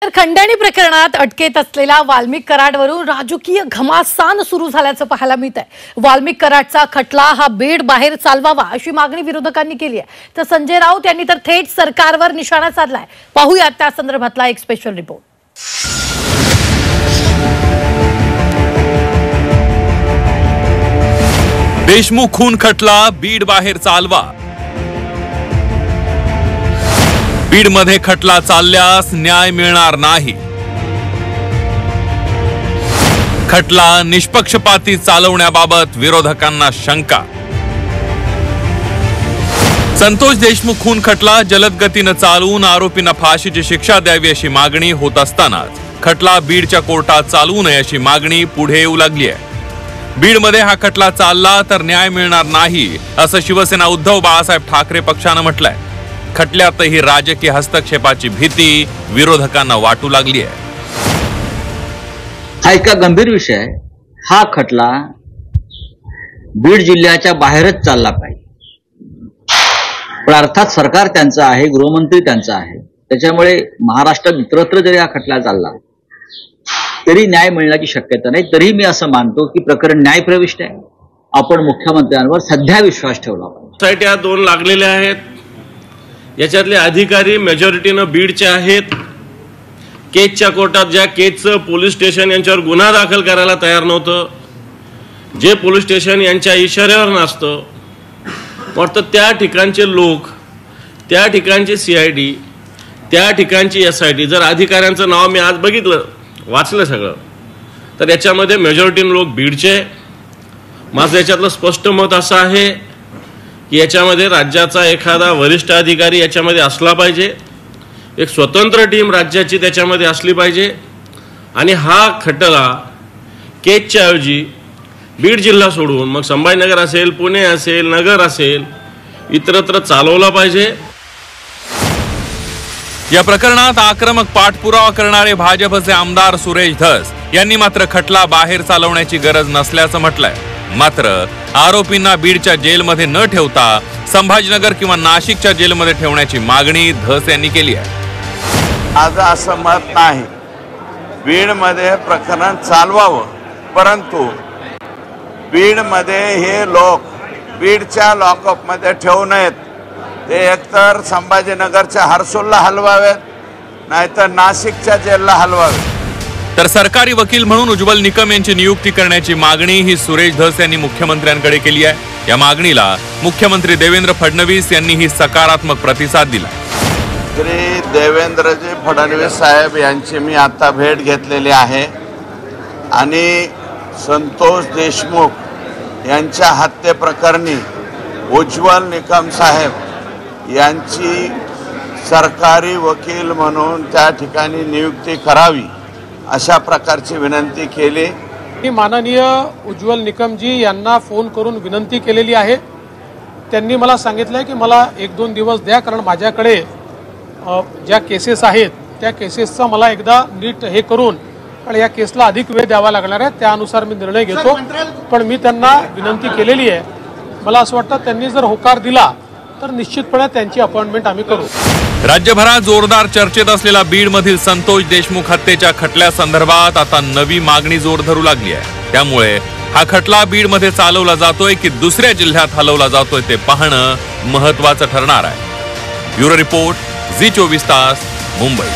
तर खंडणी प्रकरणात अटकेत असलेल्या वाल्मिक कराडवरून राजकीय घमासान सुरू झाल्याचं पाहायला मिळत आहे। वाल्मिक कराडचा खटला हा बीड बाहेर चालवावा अशी मागणी विरोधकांनी केली आहे, तर संजय राऊत यांनी तर थेट सरकारवर निशाणा साधलाय। पाहूया त्या संदर्भातला एक स्पेशल रिपोर्ट। देशमुख खून खटला बीड बाहेर चालवा। बीड मध्ये खटला चालल्यास न्याय मिळणार नाही। खटला निष्पक्षपाती चालवण्याबाबत विरोधकांना शंका। संतोष देशमुख खून खटला जलद गतीने चालवून आरोपींना फाशीची शिक्षा द्यावी अशी मागणी होत असतानाच खटला बीडच्या कोर्टात चालवू नये अशी मागणी पुढे येऊ लागली आहे। बीड मध्ये हा खटला चालला तर न्याय मिळणार नाही असं शिवसेना उद्धव बाळासाहेब ठाकरे पक्षाने म्हटलंय। खटल्यातही राजकीय हस्तक्षेपाची भीती विरोधकांना वाटू लागली आहे। हा एक गंभीर विषय आहे। हा खटला बीड जिल्ह्याच्या बाहेरच चालला पाहिजे, पण अर्थात सरकार त्यांचं आहे, गृहमंत्री त्यांचं आहे, त्याच्यामुळे महाराष्ट्रात इतरत्र जरी हा खटला चालला तरी न्याय मिळण्याची शक्यता नाही। तरी मी असं मानतो की प्रकरण न्यायप्रविष्ट आहे। आपण मुख्यमंत्र्यांवर सध्या विश्वास ठेवला पाहिजे। सोसायट्या 2 लागलेल्या आहेत, याच्यातले अधिकारी मेजॉरिटीनं बीडचे आहेत। केजच्या कोर्टात ज्या केजचं पोलीस स्टेशन यांच्यावर गुन्हा दाखल करायला तयार नव्हतं, जे पोलीस स्टेशन यांच्या इशाऱ्यावर नसतं, वाटतं त्या ठिकाणचे लोक, त्या ठिकाणचे CID, त्या ठिकाणची SIT, जर अधिकाऱ्यांचं नाव मी आज बघितलं, वाचलं सगळं, तर याच्यामध्ये मेजॉरिटीनं लोक बीडचे। माझं याच्यातलं स्पष्ट मत असं आहे की याच्यामध्ये राज्याचा एखादा वरिष्ठ अधिकारी याच्यामध्ये असला पाहिजे, एक स्वतंत्र टीम राज्याची त्याच्यामध्ये असली पाहिजे, आणि हा खटला केजच्या ऐवजी बीड जिल्हा सोडून मग संभाजीनगर असेल, पुणे असेल, नगर असेल, इतरत्र चालवला पाहिजे। या प्रकरणात आक्रमक पाठपुरावा करणारे भाजपचे आमदार सुरेश धस यांनी मात्र खटला बाहेर चालवण्याची गरज नसल्याचं म्हटलंय। मात्र आरोपींना बीडच्या जेलमध्ये न ठेवता संभाजीनगर किंवा नाशिकच्या जेलमध्ये ठेवण्याची मागणी धस यांनी केली आहे। आज असं मत नाही बीडमध्ये प्रकरण चालवावं, परंतु बीडमध्ये हे लोक बीडच्या लॉकअपमध्ये ठेवू नयेत। ते एकतर संभाजीनगरच्या हर्सूलला हलवावेत, नाहीतर नाशिकच्या जेलला हलवावेत। तर सरकारी वकील म्हणून उज्ज्वल निकम यांची नियुक्ती करण्याची मागणी ही सुरेश धस यांनी मुख्यमंत्र्यांकडे केली आहे। या मागणीला मुख्यमंत्री देवेंद्र फडणवीस यांनीही सकारात्मक प्रतिसाद दिला। श्री देवेंद्रजी फडणवीस साहेब यांची मी आता भेट घेतलेली आहे आणि संतोष देशमुख यांच्या हत्येप्रकरणी उज्ज्वल निकम साहेब यांची सरकारी वकील म्हणून त्या ठिकाणी नियुक्ती करावी अशा प्रकारची विनंती केली। मी माननीय उज्ज्वल निकमजी यांना फोन करून विनंती केलेली आहे। त्यांनी मला सांगितलं की मला 1-2 दिवस द्या, कारण माझ्याकडे ज्या केसेस आहेत त्या केसेसचा मला एकदा नीट हे करून, आणि या केसला अधिक वेळ द्यावा लागणार आहे, त्यानुसार मी निर्णय घेतो। पण मी त्यांना विनंती केलेली आहे। मला असं वाटतं त्यांनी जर होकार दिला तर निश्चितपणे त्यांची अपॉइंटमेंट आम्ही करू। राज्यभरात जोरदार चर्चेत असलेला बीड मधील संतोष देशमुख हत्येच्या खटल्यासंदर्भात आता नवी मागणी जोर धरू लागली आहे। त्यामुळे हा खटला बीड मध्ये चालवला जातोय की दुसऱ्या जिल्ह्यात हलवला जातोय ते पाहणं महत्त्वाचं ठरणार आहे। ब्युरो रिपोर्ट, झी 24 तास, मुंबई।